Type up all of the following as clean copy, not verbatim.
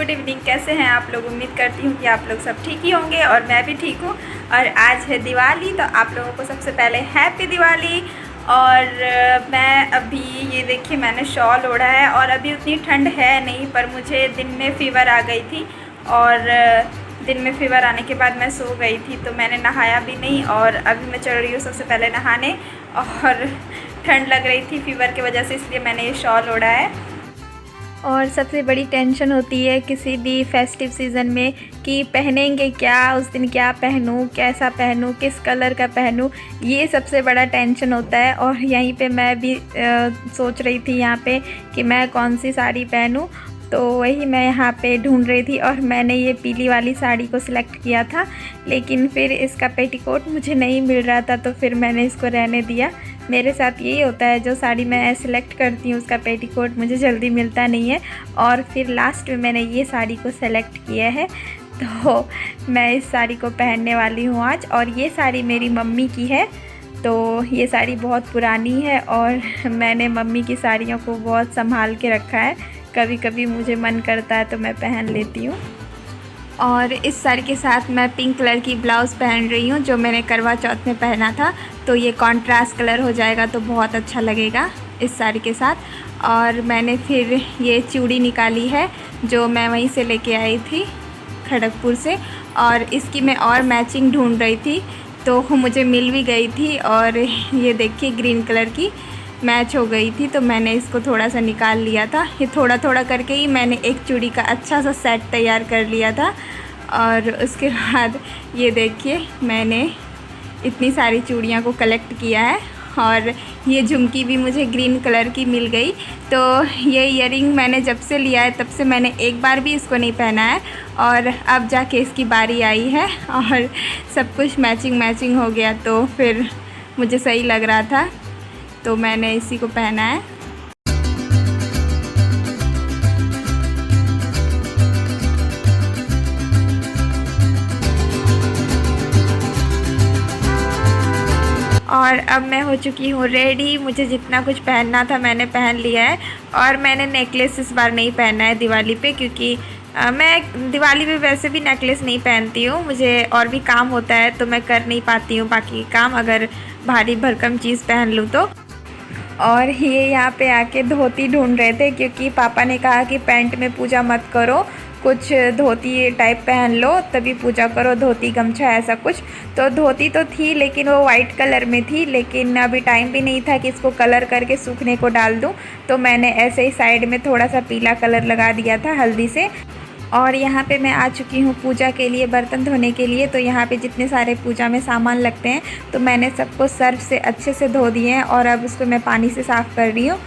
Good evening. कैसे हैं आप लोग? उम्मीद करती हूँ कि आप लोग सब ठीक ही होंगे और मैं भी ठीक हूँ। और आज है दिवाली, तो आप लोगों को सबसे पहले हैप्पी दिवाली। और मैं अभी ये देखिए मैंने शॉल ओढ़ा है और अभी उतनी ठंड है नहीं, पर मुझे दिन में फ़ीवर आ गई थी और दिन में फ़ीवर आने के बाद मैं सो गई थी, तो मैंने नहाया भी नहीं और अभी मैं चल रही हूँ सबसे पहले नहाने। और ठंड लग रही थी फ़ीवर की वजह से, इसलिए मैंने ये शॉल ओढ़ा है। और सबसे बड़ी टेंशन होती है किसी भी फेस्टिव सीज़न में कि पहनेंगे क्या, उस दिन क्या पहनूं, कैसा पहनूं, किस कलर का पहनूं, ये सबसे बड़ा टेंशन होता है। और यहीं पे मैं भी सोच रही थी यहाँ पे कि मैं कौन सी साड़ी पहनूं, तो वही मैं यहाँ पे ढूंढ रही थी और मैंने ये पीली वाली साड़ी को सिलेक्ट किया था, लेकिन फिर इसका पेटीकोट मुझे नहीं मिल रहा था, तो फिर मैंने इसको रहने दिया। मेरे साथ यही होता है, जो साड़ी मैं सिलेक्ट करती हूँ उसका पेटीकोट मुझे जल्दी मिलता नहीं है। और फिर लास्ट में मैंने ये साड़ी को सेलेक्ट किया है, तो मैं इस साड़ी को पहनने वाली हूँ आज। और ये साड़ी मेरी मम्मी की है, तो ये साड़ी बहुत पुरानी है और मैंने मम्मी की साड़ियों को बहुत संभाल के रखा है। कभी कभी मुझे मन करता है तो मैं पहन लेती हूँ। और इस साड़ी के साथ मैं पिंक कलर की ब्लाउज़ पहन रही हूँ, जो मैंने करवा चौथ में पहना था, तो ये कॉन्ट्रास्ट कलर हो जाएगा तो बहुत अच्छा लगेगा इस साड़ी के साथ। और मैंने फिर ये चूड़ी निकाली है जो मैं वहीं से लेके आई थी खड़गपुर से, और इसकी मैं और मैचिंग ढूंढ रही थी तो मुझे मिल भी गई थी। और ये देखिए ग्रीन कलर की मैच हो गई थी, तो मैंने इसको थोड़ा सा निकाल लिया था। ये थोड़ा थोड़ा करके ही मैंने एक चूड़ी का अच्छा सा सेट तैयार कर लिया था। और उसके बाद ये देखिए मैंने इतनी सारी चूड़ियाँ को कलेक्ट किया है। और ये झुमकी भी मुझे ग्रीन कलर की मिल गई, तो ये इयररिंग मैंने जब से लिया है तब से मैंने एक बार भी इसको नहीं पहना है, और अब जाके इसकी बारी आई है और सब कुछ मैचिंग मैचिंग हो गया, तो फिर मुझे सही लग रहा था तो मैंने इसी को पहना है। और अब मैं हो चुकी हूँ रेडी। मुझे जितना कुछ पहनना था मैंने पहन लिया है। और मैंने नेकलेस इस बार नहीं पहना है दिवाली पे, क्योंकि मैं दिवाली पे वैसे भी नेकलेस नहीं पहनती हूँ, मुझे और भी काम होता है तो मैं कर नहीं पाती हूँ बाकी काम, अगर भारी भरकम चीज़ पहन लूँ तो। और ये यहाँ पे आके धोती ढूंढ रहे थे, क्योंकि पापा ने कहा कि पैंट में पूजा मत करो, कुछ धोती टाइप पहन लो तभी पूजा करो, धोती गमछा ऐसा कुछ। तो धोती तो थी लेकिन वो वाइट कलर में थी, लेकिन अभी टाइम भी नहीं था कि इसको कलर करके सूखने को डाल दूँ, तो मैंने ऐसे ही साइड में थोड़ा सा पीला कलर लगा दिया था हल्दी से। और यहाँ पे मैं आ चुकी हूँ पूजा के लिए, बर्तन धोने के लिए। तो यहाँ पे जितने सारे पूजा में सामान लगते हैं तो मैंने सबको सर्फ से अच्छे से धो दिए हैं और अब उसको मैं पानी से साफ़ कर रही हूँ।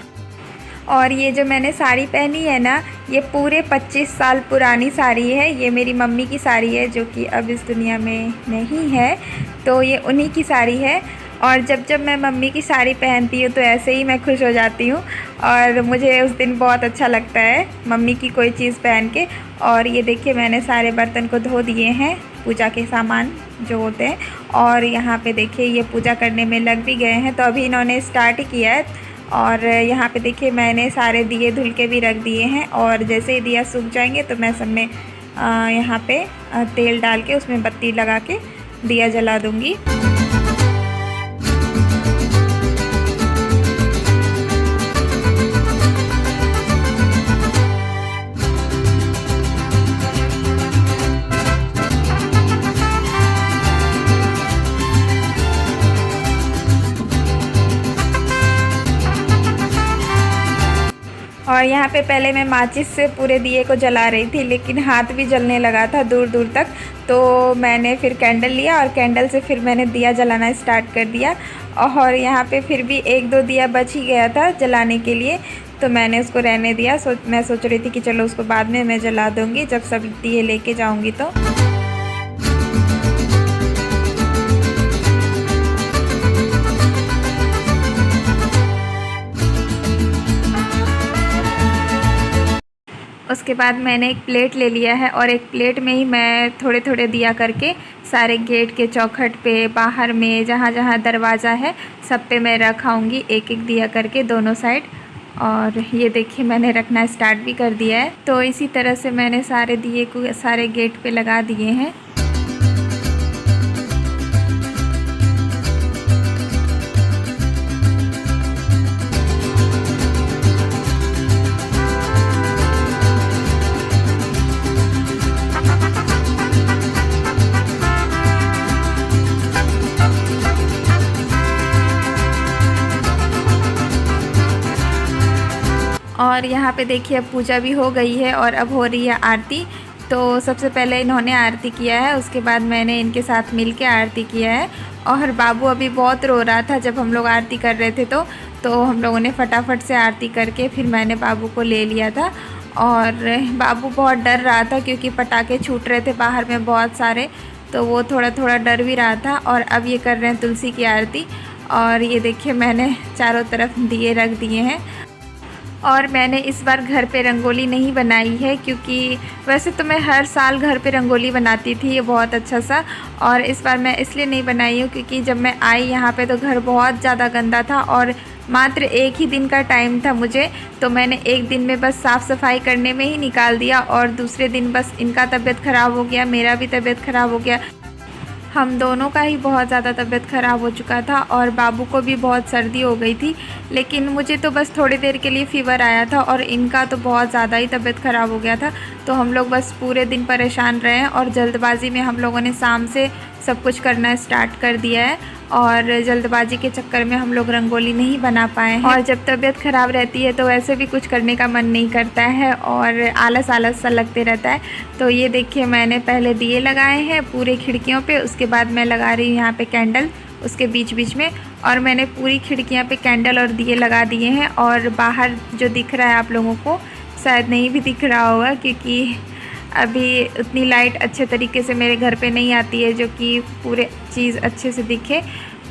और ये जो मैंने साड़ी पहनी है ना, ये पूरे 25 साल पुरानी साड़ी है। ये मेरी मम्मी की साड़ी है जो कि अब इस दुनिया में नहीं है, तो ये उन्हीं की साड़ी है। और जब जब मैं मम्मी की साड़ी पहनती हूँ तो ऐसे ही मैं खुश हो जाती हूँ और मुझे उस दिन बहुत अच्छा लगता है मम्मी की कोई चीज़ पहन के। और ये देखिए मैंने सारे बर्तन को धो दिए हैं, पूजा के सामान जो होते हैं। और यहाँ पे देखिए ये पूजा करने में लग भी गए हैं, तो अभी इन्होंने स्टार्ट किया है। और यहाँ पे देखिए मैंने सारे दिए धुल के भी रख दिए हैं, और जैसे ही दिया सूख जाएंगे तो मैं सब में यहाँ पे तेल डाल के उसमें बत्ती लगा के दिया जला दूँगी। और यहाँ पे पहले मैं माचिस से पूरे दिए को जला रही थी, लेकिन हाथ भी जलने लगा था दूर दूर तक, तो मैंने फिर कैंडल लिया और कैंडल से फिर मैंने दिया जलाना स्टार्ट कर दिया। और यहाँ पे फिर भी एक दो दिया बच ही गया था जलाने के लिए, तो मैंने उसको रहने दिया। मैं सोच रही थी कि चलो उसको बाद में मैं जला दूँगी जब सब दिए लेके जाऊँगी तो। उसके बाद मैंने एक प्लेट ले लिया है और एक प्लेट में ही मैं थोड़े थोड़े दिया करके सारे गेट के चौखट पे, बाहर में, जहाँ जहाँ दरवाज़ा है सब पे मैं रखाऊंगी एक एक दिया करके दोनों साइड। और ये देखिए मैंने रखना स्टार्ट भी कर दिया है। तो इसी तरह से मैंने सारे दिए को सारे गेट पे लगा दिए हैं। और यहाँ पे देखिए अब पूजा भी हो गई है और अब हो रही है आरती। तो सबसे पहले इन्होंने आरती किया है, उसके बाद मैंने इनके साथ मिल के आरती किया है। और बाबू अभी बहुत रो रहा था जब हम लोग आरती कर रहे थे, तो हम लोगों ने फटाफट से आरती करके फिर मैंने बाबू को ले लिया था। और बाबू बहुत डर रहा था क्योंकि पटाखे छूट रहे थे बाहर में बहुत सारे, तो वो थोड़ा थोड़ा डर भी रहा था। और अब ये कर रहे हैं तुलसी की आरती। और ये देखिए मैंने चारों तरफ दिए रख दिए हैं। और मैंने इस बार घर पे रंगोली नहीं बनाई है क्योंकि वैसे तो मैं हर साल घर पे रंगोली बनाती थी, ये बहुत अच्छा सा। और इस बार मैं इसलिए नहीं बनाई हूँ क्योंकि जब मैं आई यहाँ पे तो घर बहुत ज़्यादा गंदा था और मात्र एक ही दिन का टाइम था मुझे, तो मैंने एक दिन में बस साफ़ सफाई करने में ही निकाल दिया। और दूसरे दिन बस इनका तबीयत ख़राब हो गया, मेरा भी तबीयत ख़राब हो गया, हम दोनों का ही बहुत ज़्यादा तबीयत ख़राब हो चुका था। और बाबू को भी बहुत सर्दी हो गई थी, लेकिन मुझे तो बस थोड़ी देर के लिए फ़ीवर आया था और इनका तो बहुत ज़्यादा ही तबीयत ख़राब हो गया था। तो हम लोग बस पूरे दिन परेशान रहे हैं और जल्दबाज़ी में हम लोगों ने शाम से सब कुछ करना स्टार्ट कर दिया है। और जल्दबाजी के चक्कर में हम लोग रंगोली नहीं बना पाए हैं। और जब तबीयत ख़राब रहती है तो वैसे भी कुछ करने का मन नहीं करता है और आलस आलस सा लगते रहता है। तो ये देखिए मैंने पहले दिए लगाए हैं पूरे खिड़कियों पे, उसके बाद मैं लगा रही हूँ यहाँ पे कैंडल उसके बीच बीच में। और मैंने पूरी खिड़कियाँ पे कैंडल और दिए लगा दिए हैं। और बाहर जो दिख रहा है आप लोगों को शायद नहीं भी दिख रहा होगा क्योंकि अभी उतनी लाइट अच्छे तरीके से मेरे घर पे नहीं आती है जो कि पूरे चीज़ अच्छे से दिखे।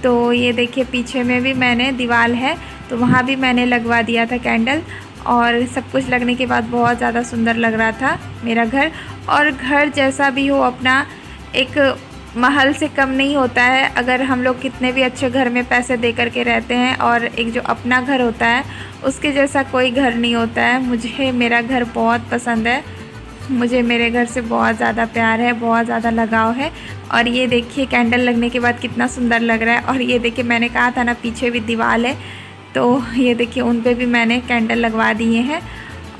तो ये देखिए पीछे में भी मैंने दीवार है तो वहाँ भी मैंने लगवा दिया था कैंडल। और सब कुछ लगने के बाद बहुत ज़्यादा सुंदर लग रहा था मेरा घर। और घर जैसा भी हो अपना एक महल से कम नहीं होता है। अगर हम लोग कितने भी अच्छे घर में पैसे दे कर के रहते हैं और एक जो अपना घर होता है उसके जैसा कोई घर नहीं होता है। मुझे मेरा घर बहुत पसंद है, मुझे मेरे घर से बहुत ज़्यादा प्यार है, बहुत ज़्यादा लगाव है। और ये देखिए कैंडल लगने के बाद कितना सुंदर लग रहा है। और ये देखिए मैंने कहा था ना पीछे भी दीवार है, तो ये देखिए उन पे भी मैंने कैंडल लगवा दिए हैं।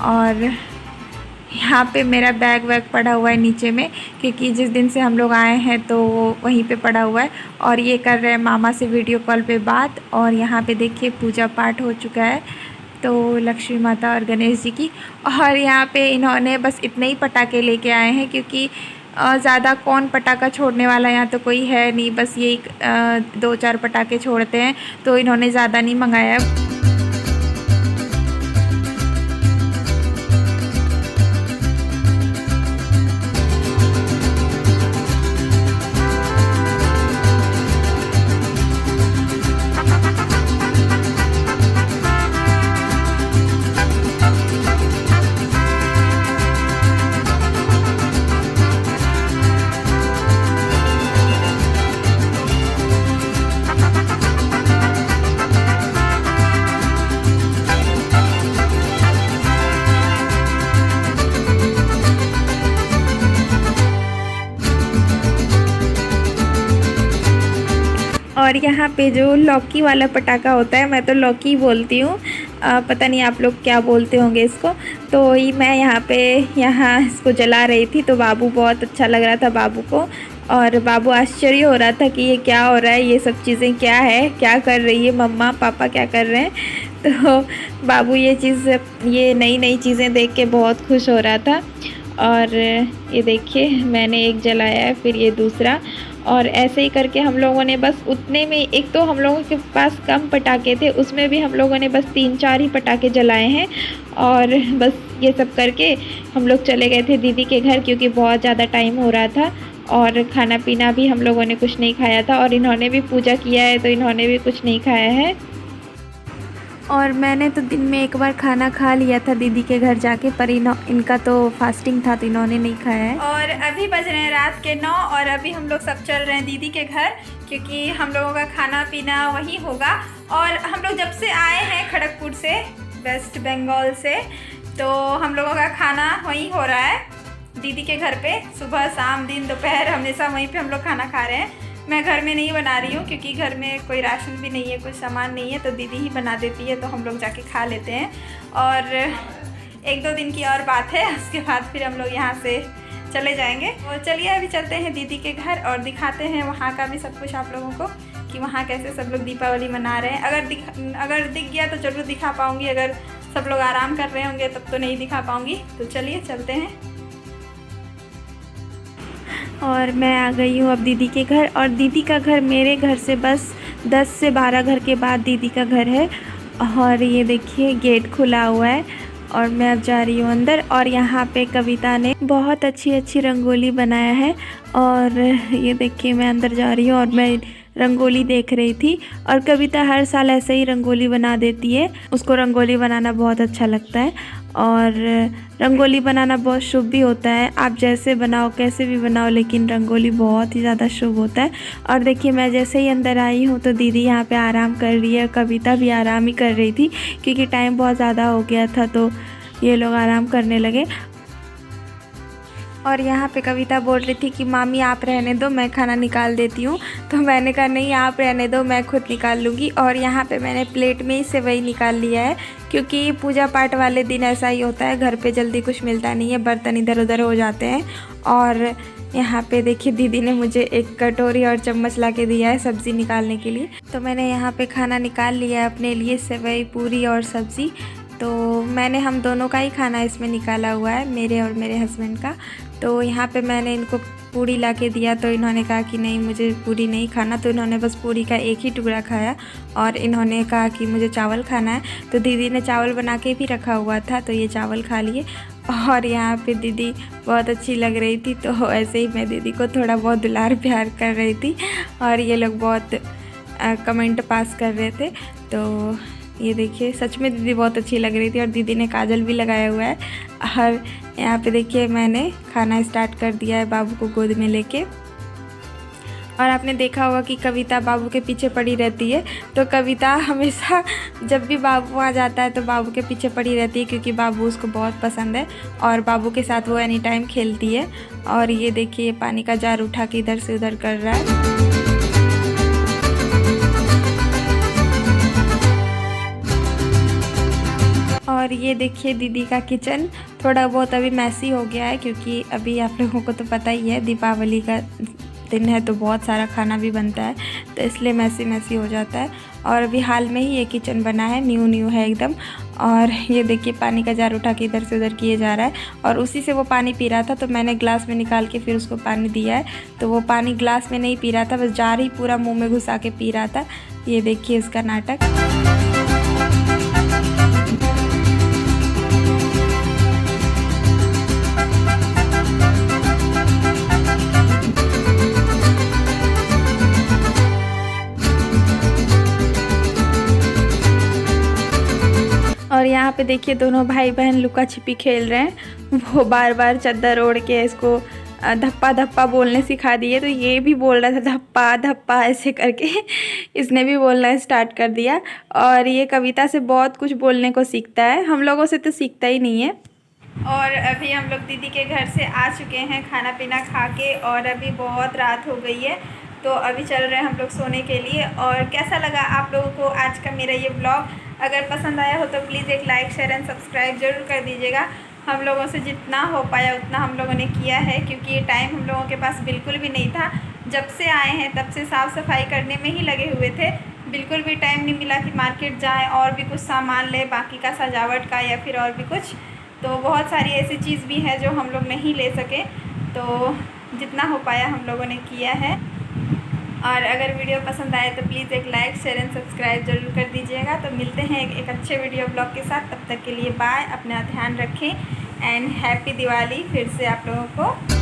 और यहाँ पे मेरा बैग वैग पड़ा हुआ है नीचे में क्योंकि जिस दिन से हम लोग आए हैं तो वो वहीं पे पड़ा हुआ है। और ये कर रहे हैं मामा से वीडियो कॉल पे बात। और यहाँ पे देखिए पूजा पाठ हो चुका है तो लक्ष्मी माता और गणेश जी की। और यहाँ पे इन्होंने बस इतने ही पटाखे लेके आए हैं क्योंकि ज़्यादा कौन पटाखा छोड़ने वाला यहाँ तो कोई है नहीं, बस यही 2-4 पटाखे छोड़ते हैं, तो इन्होंने ज़्यादा नहीं मंगाया है। और यहाँ पे जो लौकी वाला पटाखा होता है, मैं तो लौकी बोलती हूँ, पता नहीं आप लोग क्या बोलते होंगे इसको। तो ये मैं यहाँ इसको जला रही थी तो बाबू बहुत अच्छा लग रहा था बाबू को। और बाबू आश्चर्य हो रहा था कि ये क्या हो रहा है, ये सब चीज़ें क्या है, क्या कर रही है मम्मा पापा, क्या कर रहे हैं। तो बाबू ये नई नई चीज़ें देख के बहुत खुश हो रहा था। और ये देखिए मैंने एक जलाया है, फिर ये दूसरा, और ऐसे ही करके हम लोगों ने बस उतने में, एक तो हम लोगों के पास कम पटाखे थे, उसमें भी हम लोगों ने बस 3-4 ही पटाखे जलाए हैं। और बस ये सब करके हम लोग चले गए थे दीदी के घर क्योंकि बहुत ज़्यादा टाइम हो रहा था। और खाना पीना भी हम लोगों ने कुछ नहीं खाया था। और इन्होंने भी पूजा किया है तो इन्होंने भी कुछ नहीं खाया है। और मैंने तो दिन में एक बार खाना खा लिया था दीदी के घर जाके, पर इनका तो फास्टिंग था तो इन्होंने नहीं खाया है। और अभी बज रहे हैं रात के 9 और अभी हम लोग सब चल रहे हैं दीदी के घर क्योंकि हम लोगों का खाना पीना वहीं होगा। और हम लोग जब से आए हैं खड़गपुर से वेस्ट बंगाल से। तो हम लोगों का खाना वहीं हो रहा है दीदी के घर पे। सुबह शाम दिन दोपहर हमेशा वहीं पे हम लोग खाना खा रहे हैं। मैं घर में नहीं बना रही हूँ क्योंकि घर में कोई राशन भी नहीं है, कुछ सामान नहीं है, तो दीदी ही बना देती है, तो हम लोग जाके खा लेते हैं। और 1-2 दिन की और बात है, उसके बाद फिर हम लोग यहाँ से चले जाएंगे। और चलिए अभी चलते हैं दीदी के घर और दिखाते हैं वहाँ का भी सब कुछ आप लोगों को कि वहाँ कैसे सब लोग दीपावली मना रहे हैं। अगर दिख गया तो ज़रूर दिखा पाऊँगी, अगर सब लोग आराम कर रहे होंगे तब तो नहीं दिखा पाऊँगी। तो चलिए चलते हैं। और मैं आ गई हूँ अब दीदी के घर, और दीदी का घर मेरे घर से बस 10 से 12 घर के बाद दीदी का घर है। और ये देखिए गेट खुला हुआ है और मैं अब जा रही हूँ अंदर। और यहाँ पे कविता ने बहुत अच्छी रंगोली बनाया है। और ये देखिए मैं अंदर जा रही हूँ और मैं रंगोली देख रही थी। और कविता हर साल ऐसे ही रंगोली बना देती है, उसको रंगोली बनाना बहुत अच्छा लगता है। और रंगोली बनाना बहुत शुभ भी होता है, आप जैसे बनाओ कैसे भी बनाओ, लेकिन रंगोली बहुत ही ज़्यादा शुभ होता है। और देखिए मैं जैसे ही अंदर आई हूँ तो दीदी यहाँ पे आराम कर रही है, कविता भी आराम ही कर रही थी क्योंकि टाइम बहुत ज़्यादा हो गया था, तो ये लोग आराम करने लगे। और यहाँ पे कविता बोल रही थी कि मामी आप रहने दो, मैं खाना निकाल देती हूँ। तो मैंने कहा नहीं आप रहने दो, मैं खुद निकाल लूँगी। और यहाँ पे मैंने प्लेट में ही सेवई निकाल लिया है क्योंकि पूजा पाठ वाले दिन ऐसा ही होता है, घर पे जल्दी कुछ मिलता नहीं है, बर्तन इधर उधर हो जाते हैं। और यहाँ पे देखिए दीदी ने मुझे एक कटोरी और चम्मच ला के दिया है सब्ज़ी निकालने के लिए। तो मैंने यहाँ पे खाना निकाल लिया है अपने लिए, सेवई पूरी और सब्ज़ी। तो हम दोनों का ही खाना इसमें निकाला हुआ है, मेरे और मेरे हस्बैंड का। तो यहाँ पे मैंने इनको पूड़ी ला के दिया तो इन्होंने कहा कि नहीं मुझे पूड़ी नहीं खाना, तो इन्होंने बस पूड़ी का एक ही टुकड़ा खाया। और इन्होंने कहा कि मुझे चावल खाना है, तो दीदी ने चावल बना के भी रखा हुआ था तो ये चावल खा लिए। और यहाँ पे दीदी बहुत अच्छी लग रही थी, तो ऐसे ही मैं दीदी को थोड़ा बहुत दुलार प्यार कर रही थी। और ये लोग बहुत कमेंट पास कर रहे थे। तो ये देखिए सच में दीदी बहुत अच्छी लग रही थी और दीदी ने काजल भी लगाया हुआ है। और यहाँ पे देखिए मैंने खाना स्टार्ट कर दिया है बाबू को गोद में लेके। और आपने देखा होगा कि कविता बाबू के पीछे पड़ी रहती है, तो कविता हमेशा जब भी बाबू आ जाता है तो बाबू के पीछे पड़ी रहती है क्योंकि बाबू उसको बहुत पसंद है और बाबू के साथ वो एनी टाइम खेलती है। और ये देखिए पानी का जार उठा के इधर से उधर कर रहा है। और ये देखिए दीदी का किचन थोड़ा बहुत अभी मैसी हो गया है क्योंकि अभी आप लोगों को तो पता ही है दीपावली का दिन है तो बहुत सारा खाना भी बनता है, तो इसलिए मैसी हो जाता है। और अभी हाल में ही ये किचन बना है, न्यू है एकदम। और ये देखिए पानी का जार उठा के इधर से उधर किए जा रहा है और उसी से वो पानी पी रहा था, तो मैंने ग्लास में निकाल के फिर उसको पानी दिया है। तो वो पानी ग्लास में नहीं पी रहा था, बस जार ही पूरा मुँह में घुसा के पी रहा था। ये देखिए इसका नाटक। और यहाँ पे देखिए दोनों भाई बहन लुका छिपी खेल रहे हैं। वो बार बार चादर ओढ़ के इसको धप्पा धप्पा बोलने सिखा दिए, तो ये भी बोल रहा था धप्पा धप्पा ऐसे करके इसने भी बोलना स्टार्ट कर दिया। और ये कविता से बहुत कुछ बोलने को सीखता है, हम लोगों से तो सीखता ही नहीं है। और अभी हम लोग दीदी के घर से आ चुके हैं खाना पीना खा के, और अभी बहुत रात हो गई है तो अभी चल रहे हैं हम लोग सोने के लिए। और कैसा लगा आप लोगों को आज का मेरा ये ब्लॉग? अगर पसंद आया हो तो प्लीज़ एक लाइक शेयर एंड सब्सक्राइब ज़रूर कर दीजिएगा। हम लोगों से जितना हो पाया उतना हम लोगों ने किया है क्योंकि ये टाइम हम लोगों के पास बिल्कुल भी नहीं था। जब से आए हैं तब से साफ़ सफाई करने में ही लगे हुए थे, बिल्कुल भी टाइम नहीं मिला कि मार्केट जाएँ और भी कुछ सामान लें बाकी का सजावट का या फिर और भी कुछ। तो बहुत सारी ऐसी चीज़ भी है जो हम लोग नहीं ले सके, तो जितना हो पाया हम लोगों ने किया है। और अगर वीडियो पसंद आए तो प्लीज़ एक लाइक शेयर एंड सब्सक्राइब जरूर कर दीजिएगा। तो मिलते हैं एक अच्छे वीडियो ब्लॉग के साथ, तब तक के लिए बाय, अपना ध्यान रखें एंड हैप्पी दिवाली फिर से आप लोगों को।